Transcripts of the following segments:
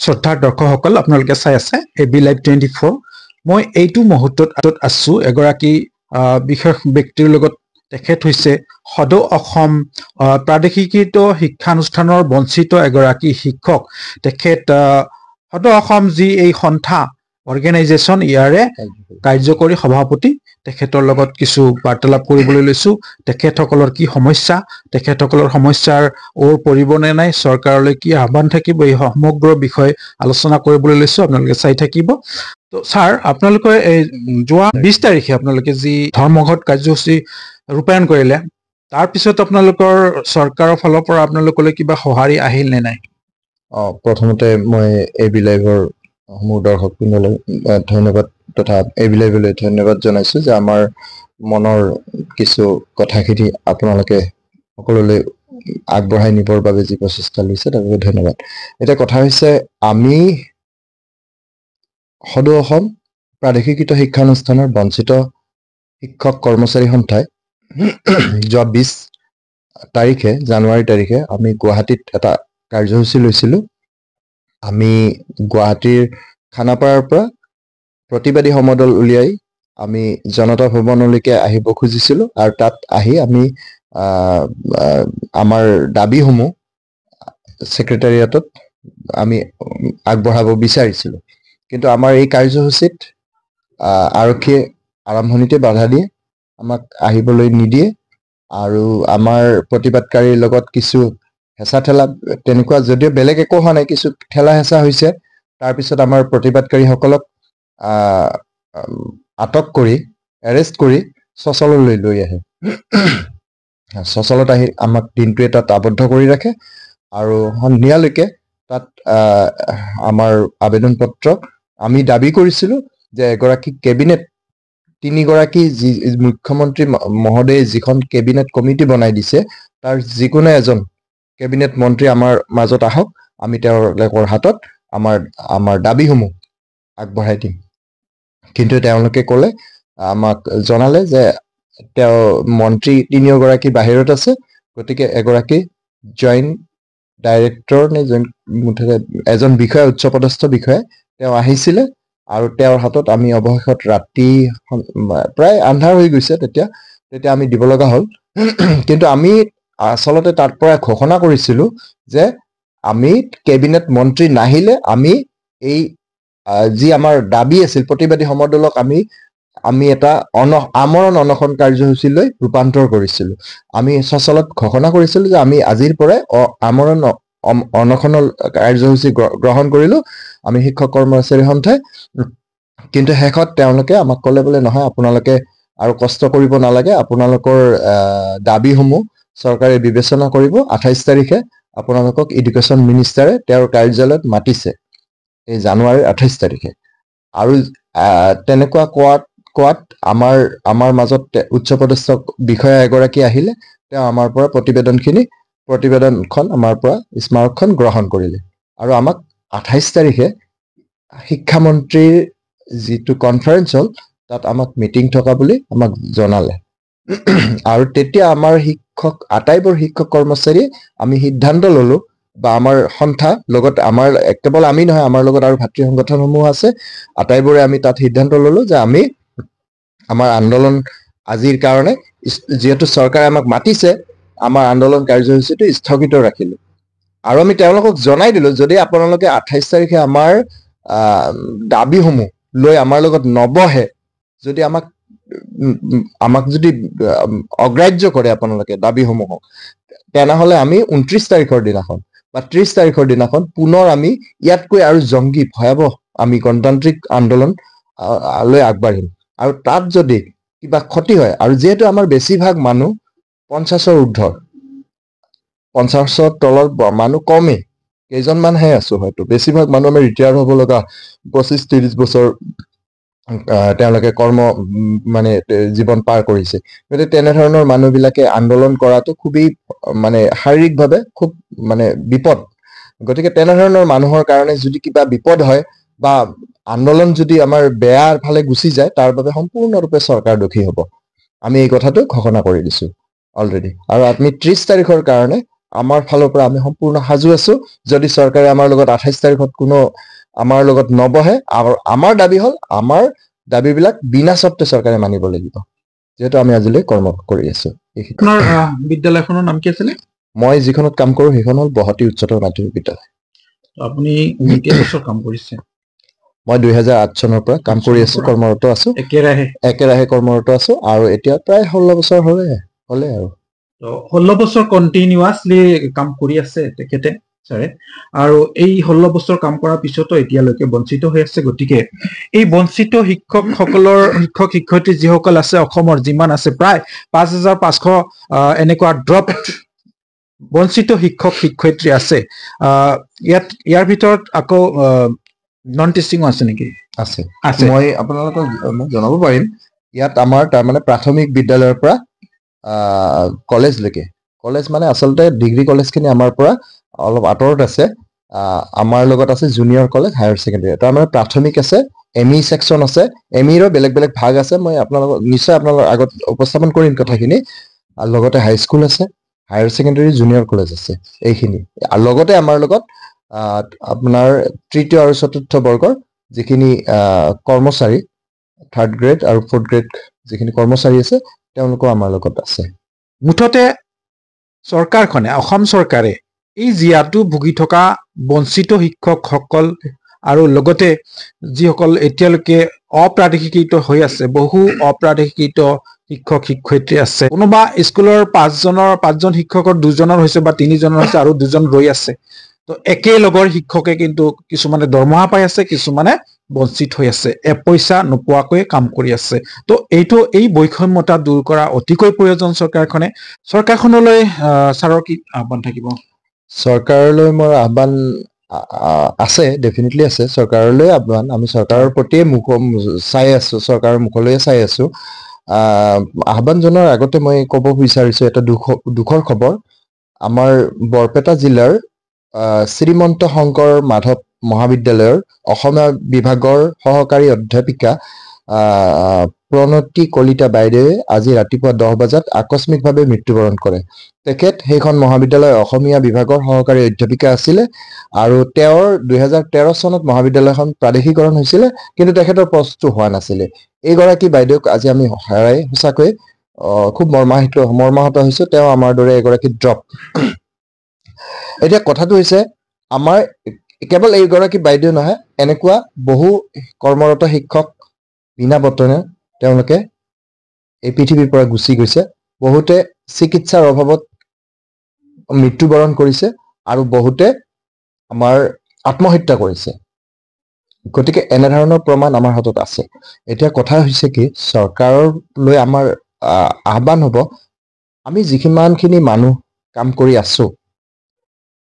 শ্ৰদ্ধাৰ দৰ্শকসকল, আপোনালোকে চাই আছে এবি লাইভ 24। মই এইটো মুহূৰ্তত আছো এগৰাকী বিশেষ ব্যক্তিৰ লগত। তেখেত হৈছে সদৌ অসম প্ৰাদেশিকৃত শিক্ষানুষ্ঠানৰ বঞ্চিত এগৰাকী শিক্ষক। তেখেত সদৌ অসম যি এই সন্থা অৰ্গেনাইজেশ্যন ইয়াৰে কাৰ্যকৰী সভাপতি। তেখেতৰ লগত কিছু বাৰ্তালাপ কৰিবলৈ লৈছো। তেখেতসকলৰ কি সমস্যা, তেখেতসকলৰ সমস্যাৰ ওৰ পৰিব নে নাই, চৰকাৰলৈ কি আহ্বান থাকিব, এই সমগ্ৰ বিষয় আলোচনা কৰিবলৈ লৈছো। আপোনালোকে চাই থাকিব। তো ছাৰ, আপোনালোকে এই যোৱা 20 তাৰিখে আপোনালোকে যি ধৰ্মঘট কাৰ্যসূচী ৰূপায়ণ কৰিলে, তাৰ পিছত আপোনালোকৰ চৰকাৰৰ ফালৰ পৰা আপোনালোকলৈ কিবা সঁহাৰি আহিল নে নাই? প্ৰথমতে মই এবি লাইভৰ সমূহ দৰ্শক বৃন্দলৈ ধন্যবাদ তথা এবি লাইভলৈ ধন্যবাদ জনাইছো যে আমাৰ মনৰ কিছু কথাখিনি আপোনালোকে সকলোলৈ আগবঢ়াই নিবৰ বাবে যি প্ৰচেষ্টা লৈছে তাৰ বাবে ধন্যবাদ। এতিয়া কথা হৈছে, আমি সদৌ অসম প্ৰাদেশিকৃত শিক্ষানুষ্ঠানৰ বঞ্চিত শিক্ষক কৰ্মচাৰী সন্থাই যোৱা 20 তাৰিখে জানুৱাৰী তাৰিখে আমি গুৱাহাটীত এটা কাৰ্যসূচী লৈছিলোঁ। আমি গুৱাহাটীৰ খানাপাৰাৰ পৰা প্ৰতিবাদী সমদল উলিয়াই আমি জনতা ভৱনলৈকে আহিব খুজিছিলোঁ আৰু তাত আহি আমি আমাৰ দাবীসমূহ ছেক্ৰেটাৰিয়েটত আমি আগবঢ়াব বিচাৰিছিলোঁ। কিন্তু আমাৰ এই কাৰ্যসূচীত আৰক্ষীয়ে আৰম্ভণিতে বাধা দিয়ে, আমাক আহিবলৈ নিদিয়ে আৰু আমাৰ প্ৰতিবাদকাৰীৰ লগত কিছু হেঁচা ঠেলা, তেনেকুৱা যদিও বেলেগ একো হোৱা নাই, কিছু ঠেলা হেঁচা হৈছে। তাৰপিছত আমাৰ প্ৰতিবাদকাৰীসকলক আটক কৰি এৰেষ্ট কৰি চচললৈ লৈ আহে। চচলত আহি আমাক দিনটো তাত আবদ্ধ কৰি ৰাখে আৰু সন্ধিয়ালৈকে তাত আমাৰ আবেদন পত্ৰ আমি দাবী কৰিছিলোঁ যে এগৰাকী কেবিনেট, 3গৰাকী যি মুখ্যমন্ত্ৰী মহোদয়ে যিখন কেবিনেট কমিটি বনাই দিছে, তাৰ যিকোনো এজন কেবিনেট মন্ত্ৰী আমাৰ মাজত আহক, আমি তেওঁলোকৰ হাতত আমাৰ দাবীসমূহ আগবঢ়াই দিম। কিন্তু তেওঁলোকে ক'লে, আমাক জনালে যে তেওঁ মন্ত্ৰী 3গৰাকী বাহিৰত আছে, গতিকে এগৰাকী জইণ্ট ডাইৰেক্টৰ নে মুঠতে এজন বিষয়া, উচ্চপদস্থ বিষয়া তেওঁ আহিছিলে আৰু তেওঁৰ হাতত আমি অৱশেষত ৰাতি প্ৰায় আন্ধাৰ হৈ গৈছে তেতিয়া আমি দিব লগা হ'ল। কিন্তু আমি আচলতে তাৰ পৰা ঘোষণা কৰিছিলোঁ যে আমি কেবিনেট মন্ত্ৰী নাহিলে আমি এই যি আমাৰ দাবী আছিল, প্ৰতিবাদী সমদলক আমি এটা আমৰণ অনশন কাৰ্যসূচীলৈ ৰূপান্তৰ কৰিছিলোঁ। আমি সচলত ঘোষণা কৰিছিলোঁ যে আমি আজিৰ পৰাই আমৰণ অনশনৰ কাৰ্যসূচী গ্ৰহণ কৰিলোঁ আমি শিক্ষক কৰ্মচাৰী সন্থাই। কিন্তু শেষত তেওঁলোকে আমাক ক'লে, বোলে নহয়, আপোনালোকে আৰু কষ্ট কৰিব নালাগে, আপোনালোকৰ দাবীসমূহ চৰকাৰে বিবেচনা কৰিব। 28 তাৰিখে আপোনালোকক এডুকেশ্যন মিনিষ্টাৰে তেওঁৰ কাৰ্যালয়ত মাতিছে, এই জানুৱাৰীৰ 28 তাৰিখে। আৰু তেনেকুৱা কোৱাত আমাৰ মাজত উচ্চপদস্থ বিষয়া এগৰাকী আহিলে, তেওঁ আমাৰ পৰা প্ৰতিবেদনখন আমাৰ পৰা স্মাৰকখন গ্ৰহণ কৰিলে আৰু আমাক 28 তাৰিখে শিক্ষামন্ত্ৰীৰ যিটো কনফাৰেন্স হ'ল তাত আমাক মিটিং থকা বুলি আমাক জনালে। আৰু তেতিয়া আমাৰ আটাইবোৰ শিক্ষক কৰ্মচাৰীয়ে আমি সিদ্ধান্ত ললোঁ, বা আমাৰ সন্থা লগত, আমাৰ কেৱল আমি নহয়, আমাৰ লগত আৰু ভাতৃ সংগঠনসমূহ আছে, আটাইবোৰে আমি তাত সিদ্ধান্ত ললোঁ যে আমি আমাৰ আন্দোলন আজিৰ কাৰণে, যিহেতু চৰকাৰে আমাক মাতিছে, আমাৰ আন্দোলন কাৰ্যসূচীটো স্থগিত ৰাখিলোঁ। আৰু আমি তেওঁলোকক জনাই দিলোঁ, যদি আপোনালোকে 28 তাৰিখে আমাৰ দাবীসমূহ লৈ আমাৰ লগত নবহে, যদি আমাক যদি অগ্ৰাহ্য কৰে আপোনালোকে দাবীসমূহক, তেনেহ'লে আমি 29 তাৰিখৰ দিনাখন বা 30 তাৰিখৰ দিনাখন পুনৰ আমি ইয়াতকৈ আৰু জংগী ভয়াৱহ আমি গণতান্ত্ৰিক আন্দোলন লৈ আগবাঢ়িম। আৰু তাত যদি কিবা ক্ষতি হয়, আৰু যিহেতু আমাৰ বেছিভাগ মানুহ 50ৰ ঊৰ্ধৰ, 50ৰ তলৰ মানুহ কমেই, কেইজনমানহে আছো, হয়তো বেছিভাগ মানুহ আমি ৰিটায়াৰ হ'ব লগা 25-30 বছৰ তেওঁলোকে জীৱন পাৰ কৰিছে। গতিকে তেনেধৰণৰ মানুহবিলাকে আন্দোলন কৰাটো খুবেই শাৰীৰিকভাৱে খুব বিপদ। গতিকে তেনেধৰণৰ মানুহৰ কাৰণে যদি কিবা বিপদ হয় বা আন্দোলন যদি আমাৰ বেয়া ফালে গুচি যায়, তাৰ বাবে সম্পূৰ্ণৰূপে চৰকাৰ দোষী হ'ব। আমি এই কথাটো ঘোষণা কৰি দিছোঁ অলৰেডি। আৰু আমি 30 তাৰিখৰ কাৰণে আমাৰ ফালৰ পৰা আমি সম্পূৰ্ণ সাজু আছো যদি চৰকাৰে আমাৰ লগত 28 তাৰিখত কোনো আমাৰ লগত নবহে আৰু আমাৰ দাবী হ'ল আমাৰ দাবীবিলাক বিনা চৰ্তে চৰকাৰে মানিব লাগিব যেহেতু আমি আজিলৈ কৰ্ম কৰি আছো আপোনাৰ বিদ্যালয়খনৰ নাম কি আছিলে মই যিখনত কাম কৰো সেইখন হ'ল বহতি উচ্চতৰ মাধ্যমিক বিদ্যালয় আপুনি কেইবছৰ কাম কৰিছে মই 2008 চনৰ পৰা কাম কৰি আছো কৰ্মৰত আছো একেৰাহে কৰ্মৰত আছো আৰু এতিয়া প্ৰায় 16 বছৰ হ'লে আৰু 16 বছৰ কন্টিনিউয়াছলি কাম কৰি আছে তেখেতে ছাৰে আৰু এই 16 বছৰ কাম কৰাৰ পিছতো এতিয়ালৈকে বঞ্চিত হৈ আছে গতিকে এই বঞ্চিত শিক্ষকসকলৰ শিক্ষক শিক্ষয়িত্ৰী যিসকল আছে অসমৰ যিমান আছে প্ৰায় 5500 এনেকুৱা ড্ৰপ বঞ্চিত শিক্ষক শিক্ষয়িত্ৰী আছে ইয়াৰ ভিতৰত আকৌ নন টিচিং আছে নেকি আছে মই আপোনালোকক জনাব পাৰিম ইয়াত আমাৰ তাৰমানে প্ৰাথমিক বিদ্যালয়ৰ পৰা কলেজলৈকে কলেজ মানে আচলতে ডিগ্ৰী কলেজখিনি আমাৰ পৰা অলপ আঁতৰত আছে আমাৰ লগত আছে জুনিয়ৰ কলেজ হায়াৰ ছেকেণ্ডাৰী তাৰমানে প্ৰাথমিক আছে এমই সেকশন আছে এমইৰ বেলেগ বেলেগ ভাগ আছে মই আপোনালোকক নিশ্চয় আপোনালোকৰ আগত উপস্থাপন কৰিম কথাখিনি আৰু লগতে হাই স্কুল আছে হায়াৰ ছেকেণ্ডাৰী জুনিয়ৰ কলেজ আছে এইখিনি আৰু লগতে আমাৰ লগত আপোনাৰ তৃতীয় আৰু চতুৰ্থ বৰ্গৰ যিখিনি কৰ্মচাৰী থাৰ্ড গ্ৰেড আৰু ফৰ্থ গ্ৰেড যিখিনি কৰ্মচাৰী আছে তেওঁলোকো আমাৰ লগত আছে মুঠতে চৰকাৰখনে অসম চৰকাৰে এই জিয়াটো ভুগি থকা বঞ্চিত শিক্ষকসকল আৰু লগতে যিসকল এতিয়ালৈকে অপ্ৰাদেশিকৃত হৈ আছে বহু অপ্ৰাদেশিকৃত শিক্ষক শিক্ষয়িত্ৰী আছে কোনোবা স্কুলৰ 5জন শিক্ষকৰ 2জনৰ হৈছে বা 3জনৰ হৈছে আৰু 2জন ৰৈ আছে তো একেলগৰ শিক্ষকে কিন্তু কিছুমানে দৰমহা পাই আছে কিছুমানে বঞ্চিত হৈ আছে পইচা নোপোৱাকৈ কাম কৰি আছে তো এই বৈষম্যতা দূৰ কৰা অতিকৈ প্ৰয়োজন চৰকাৰখনলৈ ছাৰৰ কি আহ্বান থাকিব চৰকাৰলৈ মোৰ আহ্বান আছে ডেফিনেটলি আছে চৰকাৰলৈ আহ্বান আমি চৰকাৰৰ প্ৰতিয়ে চাই আছো চৰকাৰৰ মুখলৈয়ে চাই আছো আহ্বান জনোৱাৰ আগতে মই ক'ব বিচাৰিছো এটা দুখৰ খবৰ আমাৰ বৰপেটা জিলাৰ শ্ৰীমন্ত শংকৰ মাধৱ মহাবিদ্যালয়ৰ অসমীয়া বিভাগৰ সহকাৰী অধ্যাপিকা প্ৰণতি কলিতা বাইদেৱে আজি ৰাতিপুৱা 10 বজাত আকস্মিকভাৱে মৃত্যুবৰণ কৰে তেখেত সেইখন মহাবিদ্যালয়ৰ অসমীয়া বিভাগৰ সহকাৰী অধ্যাপিকা আছিলে আৰু তেওঁৰ 2013 চনত মহাবিদ্যালয়খন প্ৰাদেশিকৰণ হৈছিলে কিন্তু তেখেতৰ পষ্টটো হোৱা নাছিলে এইগৰাকী বাইদেউক আজি আমি হেৰাই সঁচাকৈ খুব মৰ্মাহত হৈছো তেওঁ আমাৰ দৰে এগৰাকী ড্ৰপ এতিয়া কথাটো হৈছে আমাৰ কেৱল এইগৰাকী বাইদেউ নহয় এনেকুৱা বহু কৰ্মৰত শিক্ষক বিনা বেতনে তেওঁলোকে এই পৃথিৱীৰ পৰা গুচি গৈছে বহুতে চিকিৎসাৰ অভাৱত মৃত্যুবৰণ কৰিছে আৰু বহুতে আমাৰ আত্মহত্যা কৰিছে গতিকে এনেধৰণৰ প্ৰমাণ আমাৰ হাতত আছে এতিয়া কথা হৈছে কি চৰকাৰলৈ আমাৰ আহ্বান হ'ব আমি যিমানখিনি মানুহ কাম কৰি আছো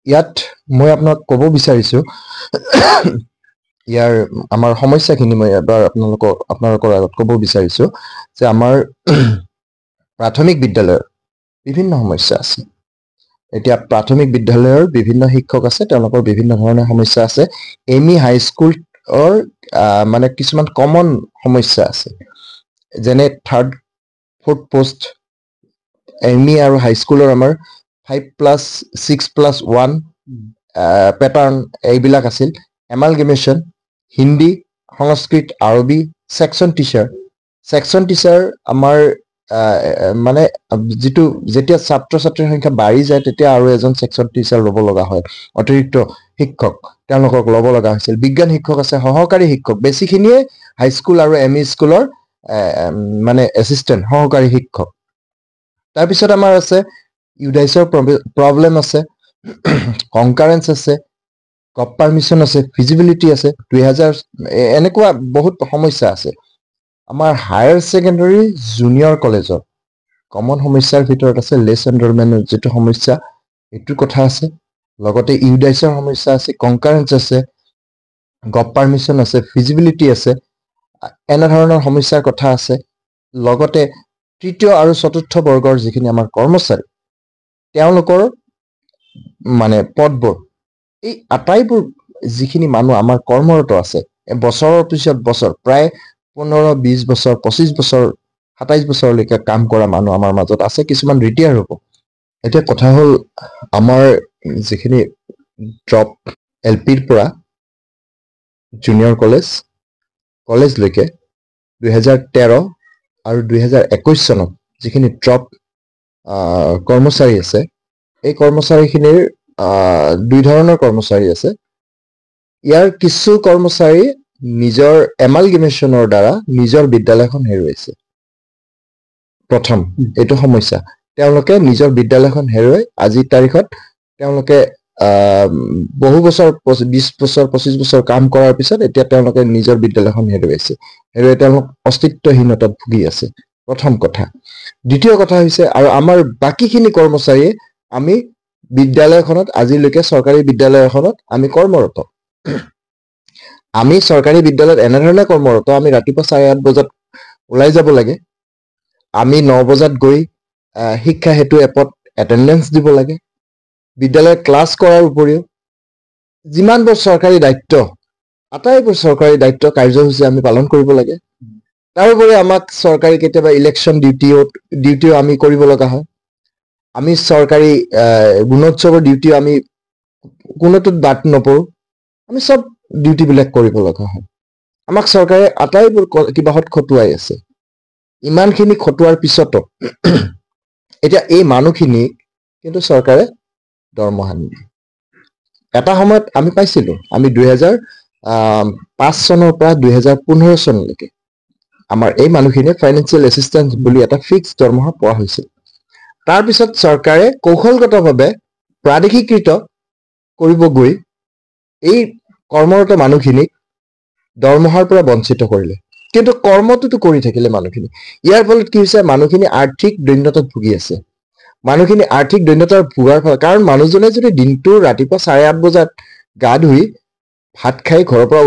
ইয়াত মই আপোনাক ক'ব বিচাৰিছো ইয়াৰ আমাৰ সমস্যাখিনি মই এবাৰ আপোনালোকৰ আগত ক'ব বিচাৰিছো যে আমাৰ প্ৰাথমিক বিদ্যালয়ৰ বিভিন্ন সমস্যা আছে এতিয়া প্ৰাথমিক বিদ্যালয়ৰ বিভিন্ন শিক্ষক আছে তেওঁলোকৰ বিভিন্ন ধৰণৰ সমস্যা আছে এমই হাই স্কুলৰ মানে কিছুমান কমন সমস্যা আছে যেনে 3rd 4th পোষ্ট এমই আৰু হাই স্কুলৰ আমাৰ 5+6+1 পেটাৰ্ণ এইবিলাক আছিল এমালগেমেশ্যন হিন্দী সংস্কৃত আৰবী সেকশন টিচাৰ আমাৰ মানে যিটো যেতিয়া ছাত্ৰ ছাত্ৰীৰ সংখ্যা বাঢ়ি যায় তেতিয়া আৰু এজন সেকশন টিচাৰ ল'ব লগা হয় অতিৰিক্ত শিক্ষক তেওঁলোকক ল'ব লগা হৈছিল বিজ্ঞান শিক্ষক আছে সহকাৰী শিক্ষক বেছিখিনিয়ে হাই স্কুল আৰু এমই স্কুলৰ মানে এছিষ্টেণ্ট সহকাৰী শিক্ষক তাৰপিছত আমাৰ আছে ইউডাইছৰ প্ৰব্লেম আছে কনকাৰেন্স আছে কপ পাৰমিশন আছে ফিজিবিলিটি আছে 2000 এনেকুৱা বহুত সমস্যা আছে আমাৰ হায়াৰ ছেকেণ্ডাৰী জুনিয়ৰ কলেজৰ কমন সমস্যাৰ ভিতৰত আছে লেছ এনৰলমেণ্টৰ যিটো সমস্যা এইটো কথা আছে লগতে ইউডাইছৰ সমস্যা আছে কনকাৰেন্স আছে গপ পাৰমিশন আছে ফিজিবিলিটি আছে এনেধৰণৰ সমস্যাৰ কথা আছে লগতে তৃতীয় আৰু চতুৰ্থ বৰ্গৰ যিখিনি আমাৰ কৰ্মচাৰী তেওঁলোকৰ মানে পদবোৰ এই আটাইবোৰ যিখিনি মানুহ আমাৰ কৰ্মৰত আছে বছৰৰ পিছত বছৰ প্ৰায় 15-20 বছৰ 25 বছৰ 27 বছৰলৈকে কাম কৰা মানুহ আমাৰ মাজত আছে কিছুমান ৰিটায়াৰ হ'ব এতিয়া কথা হ'ল আমাৰ যিখিনি ড্ৰপ LPৰ পৰা জুনিয়ৰ কলেজলৈকে 2013 আৰু 2021 চনত যিখিনি ড্ৰপ কৰ্মচাৰী আছে, এই কৰ্মচাৰীখিনিৰ দুই ধৰণৰ কৰ্মচাৰী আছে। ইয়াৰ কিছু কৰ্মচাৰী নিজৰ এমালগেমেশ্যনৰ দ্বাৰা নিজৰ বিদ্যালয়খন হেৰুৱাইছে। প্ৰথম এইটো সমস্যা, তেওঁলোকে নিজৰ বিদ্যালয়খন হেৰুৱাই আজিৰ তাৰিখত তেওঁলোকে বহু বছৰ 20 বছৰ 25 বছৰ কাম কৰাৰ পিছত এতিয়া তেওঁলোকে নিজৰ বিদ্যালয়খন হেৰুৱাইছে। তেওঁলোক অস্তিত্বহীনতাত ভুগি আছে, প্ৰথম কথা। দ্বিতীয় কথা হৈছে, আৰু আমাৰ বাকীখিনি কৰ্মচাৰীয়ে আমি বিদ্যালয়খনত আজিলৈকে চৰকাৰী বিদ্যালয় এখনত আমি কৰ্মৰত। আমি চৰকাৰী বিদ্যালয়ত এনেধৰণে কৰ্মৰত, আমি ৰাতিপুৱা 8:30 বজাত ওলাই যাব লাগে। আমি 9 বজাত গৈ শিক্ষা হেতু এপত এটেণ্ডেঞ্চ দিব লাগে। বিদ্যালয়ত ক্লাছ কৰাৰ উপৰিও যিমানবোৰ চৰকাৰী দায়িত্ব, আটাইবোৰ চৰকাৰী দায়িত্ব কাৰ্যসূচী আমি পালন কৰিব লাগে। তাৰোপৰি আমাক চৰকাৰী কেতিয়াবা ইলেকশ্যন ডিউটিও আমি কৰিব লগা হয়। আমি চৰকাৰী গুণোৎসৱৰ ডিউটিও আমি কোনোটোত বাদ নপৰোঁ। আমি চব ডিউটিবিলাক কৰিব লগা হয়। আমাক চৰকাৰে আটাইবোৰ কিবাহত খটুৱাই আছে। ইমানখিনি খটুৱাৰ পিছতো এতিয়া এই মানুহখিনিক কিন্তু চৰকাৰে দৰমহা নিদিয়ে। এটা সময়ত আমি পাইছিলোঁ, আমি 2005 চনৰ পৰা 2015 চনলৈকে আমাৰ এই মানুহখিনিয়ে ফাইনেন্সিয়েল এছিষ্টেঞ্চ বুলি এটা ফিক্সড দৰমহা পোৱা হৈছিল। তাৰপিছত চৰকাৰে কৌশলগতভাৱে প্ৰাদেশিকৃত কৰিব গৈ এই কৰ্মৰত মানুহখিনিক দৰমহাৰ পৰা বঞ্চিত কৰিলে। কিন্তু কৰ্মটোতো কৰি থাকিলে মানুহখিনি। ইয়াৰ ফলত কি হৈছে, মানুহখিনি আৰ্থিক দৈন্যতাত ভুগি আছে। মানুহখিনি আৰ্থিক দৈন্যতাত ভোগাৰ ফলত, কাৰণ মানুহজনে যদি দিনটো ৰাতিপুৱা 8:30 বজাত গা ধুই ভাত খাই ঘৰৰ পৰা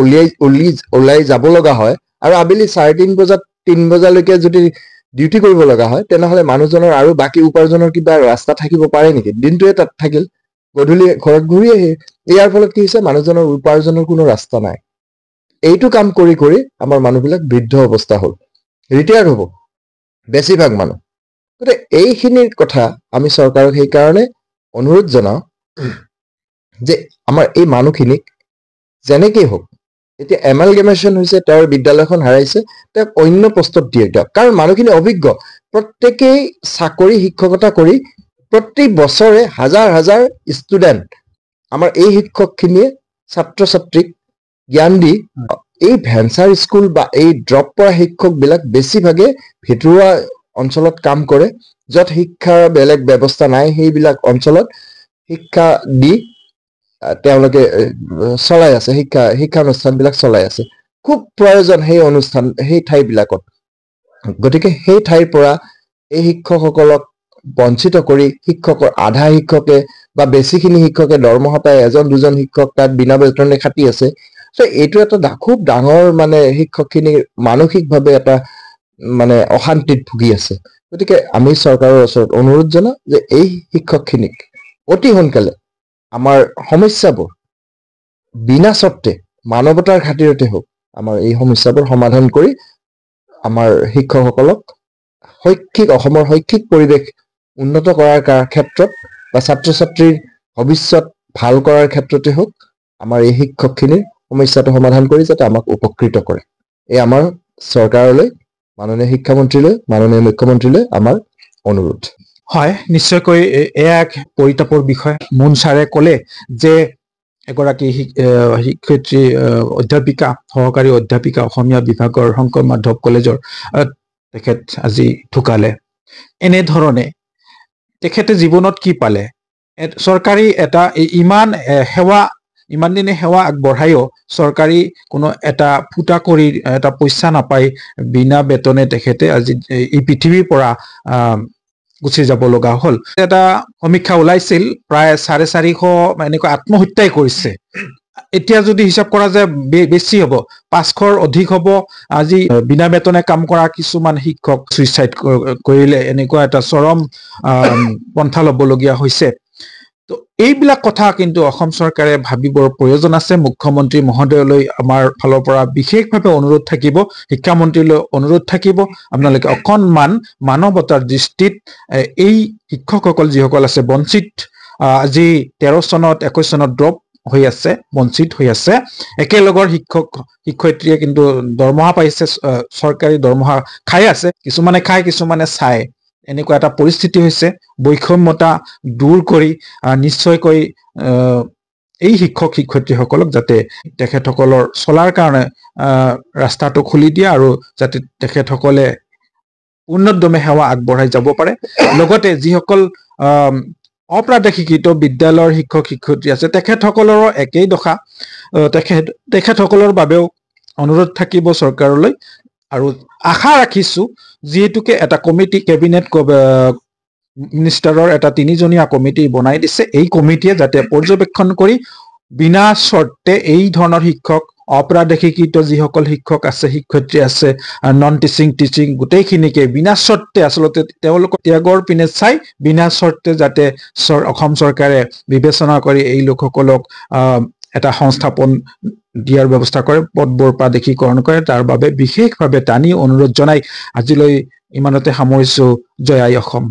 ওলাই যাব লগা হয় আৰু আবেলি 3:30 বজাত 3 বজালৈকে যদি ডিউটি কৰিব লগা হয়, তেনেহ'লে মানুহজনৰ আৰু বাকী উপাৰ্জনৰ কিবা ৰাস্তা থাকিব পাৰে নেকি? দিনটোৱে তাত থাকিল, গধূলি ঘৰত ঘূৰি আহি। ইয়াৰ ফলত কি হৈছে, মানুহজনৰ উপাৰ্জনৰ কোনো ৰাস্তা নাই। এইটো কাম কৰি কৰি আমাৰ মানুহবিলাক বৃদ্ধ অৱস্থা হ'ল, ৰিটায়াৰ্ড হ'ব বেছিভাগ মানুহ। গতিকে এইখিনিৰ কথা আমি চৰকাৰক সেইকাৰণে অনুৰোধ জনাওঁ যে আমাৰ এই মানুহখিনিক যেনেকেই হওক, এতিয়া এমালগেমেশ্যন হৈছে, তেওঁৰ বিদ্যালয়খন হেৰাইছে, তেওঁক অন্য পষ্টত দিয়ে দিয়ক। কাৰণ মানুহখিনি অভিজ্ঞ, প্ৰত্যেকেই চাকৰি শিক্ষকতা কৰি প্ৰতি বছৰে হাজাৰ হাজাৰ ষ্টুডেণ্ট আমাৰ এই শিক্ষকখিনিয়ে ছাত্ৰ ছাত্ৰীক জ্ঞান দি, এই ভেঞ্চাৰ স্কুল বা এই ড্ৰপ পৰা শিক্ষকবিলাক বেছিভাগে ভিতৰুৱা অঞ্চলত কাম কৰে, য'ত শিক্ষাৰ বেলেগ ব্যৱস্থা নাই। সেইবিলাক অঞ্চলত শিক্ষা দি তেওঁলোকে চলাই আছে, শিক্ষানুষ্ঠানবিলাক চলাই আছে। খুব প্ৰয়োজন সেই ঠাইবিলাকত। গতিকে সেই ঠাইৰ পৰা এই শিক্ষকসকলক বঞ্চিত কৰি শিক্ষকৰ আধা শিক্ষকে বা বেছিখিনি শিক্ষকে দৰমহা পায়, এজন দুজন শিক্ষক তাত বিনা বেতনে খাটি আছে। এইটো এটা খুব ডাঙৰ মানে শিক্ষকখিনিৰ মানসিকভাৱে এটা মানে অশান্তিত ভুগি আছে। গতিকে আমি চৰকাৰৰ ওচৰত অনুৰোধ জনাওঁ যে এই শিক্ষকখিনিক অতি সোনকালে আমাৰ সমস্যাবোৰ বিনা চৰ্তে মানৱতাৰ খাতিৰতে হওক আমাৰ এই সমস্যাবোৰ সমাধান কৰি আমাৰ শিক্ষকসকলক অসমৰ শৈক্ষিক পৰিৱেশ উন্নত কৰাৰ ক্ষেত্ৰত বা ছাত্ৰ ছাত্ৰীৰ ভৱিষ্যত ভাল কৰাৰ ক্ষেত্ৰতে হওক আমাৰ এই শিক্ষকখিনিৰ সমস্যাটো সমাধান কৰি যাতে আমাক উপকৃত কৰে। এই আমাৰ চৰকাৰলৈ, মাননীয় শিক্ষামন্ত্ৰীলৈ, মাননীয় মুখ্যমন্ত্ৰীলৈ আমাৰ অনুৰোধ। হয়, নিশ্চয়কৈ এয়া এক পৰিতাপৰ বিষয়। মুন ছাৰে ক'লে যে এগৰাকী শিক্ষয়িত্ৰী অধ্যাপিকা, সহকাৰী অধ্যাপিকা, অসমীয়া বিভাগৰ শংকৰ মাধৱ কলেজৰ তেখেত আজি ঢুকালে। এনেধৰণে তেখেতে জীৱনত কি পালে? চৰকাৰী এটা ইমান দিনে সেৱা আগবঢ়ায়ো চৰকাৰী কোনো এটা ফুটা কৰি এটা পইচা নাপাই বিনা বেতনে তেখেতে আজি এই পৃথিৱীৰ পৰা গুচি যাব লগা হ'ল। এটা সমীক্ষা ওলাইছিল, প্ৰায় 450 এনেকুৱা আত্মহত্যাই কৰিছে। এতিয়া যদি হিচাপ কৰা যায় বেছি হ'ব, 500ৰ অধিক হ'ব। আজি বিনা বেতনে কাম কৰা কিছুমান শিক্ষক চুইচাইড কৰিলে, এনেকুৱা এটা চৰম পন্থা ল'বলগীয়া হৈছে। তো এইবিলাক কথা কিন্তু অসম চৰকাৰে ভাবিবৰ প্ৰয়োজন আছে। মুখ্যমন্ত্ৰী মহোদয়লৈ আমাৰ ফালৰ পৰা বিশেষভাৱে অনুৰোধ থাকিব, শিক্ষামন্ত্ৰীলৈ অনুৰোধ থাকিব, আপোনালোকে অকণমান মানৱতাৰ দৃষ্টিত এই শিক্ষকসকল যিসকল আছে বঞ্চিত, আজি 13 চনত 21 চনত ড্ৰপ হৈ আছে, বঞ্চিত হৈ আছে, একেলগৰ শিক্ষক শিক্ষয়িত্ৰীয়ে কিন্তু দৰমহা পাইছে, চৰকাৰী দৰমহা খাই আছে, কিছুমানে খায় কিছুমানে চায়, এনেকুৱা এটা পৰিস্থিতি হৈছে। বৈষম্যতা দূৰ কৰি নিশ্চয়কৈ এই শিক্ষক শিক্ষয়িত্ৰীসকলক যাতে তেখেতসকলৰ চলাৰ কাৰণে ৰাস্তাটো খুলি দিয়ে আৰু যাতে তেখেতসকলে উন্নতদমে সেৱা আগবঢ়াই যাব পাৰে। লগতে যিসকল অপ্ৰাদেশিকৃত বিদ্যালয়ৰ শিক্ষক শিক্ষয়িত্ৰী আছে তেখেতসকলৰো একেই দশা। তেখেতসকলৰ বাবেও অনুৰোধ থাকিব চৰকাৰলৈ, আৰু আশা ৰাখিছো যিহেতুকে এটা কমিটি, কেবিনেট মিনিষ্টাৰৰ এটা 3জনীয়া কমিটি বনাই দিছে, এই কমিটিয়ে যাতে পৰ্যবেক্ষণ কৰি বিনা চৰ্তে এই ধৰণৰ শিক্ষক, অপ্ৰাদেশিকৃত যিসকল শিক্ষক আছে, শিক্ষয়িত্ৰী আছে, নন টিচিং গোটেইখিনিকে বিনা চৰ্তে আচলতে তেওঁলোকৰ ত্যাগৰ পিনে চাই বিনা চৰ্তে যাতে অসম চৰকাৰে বিবেচনা কৰি এই লোকসকলক এটা সংস্থাপন দিয়াৰ ব্যৱস্থা কৰে, পদবোৰ প্ৰাদেশিকৰণ কৰে। তাৰ বাবে বিশেষভাৱে টানি অনুৰোধ জনাই আজিলৈ ইমানতে সামৰিছো। জয় আই অসম।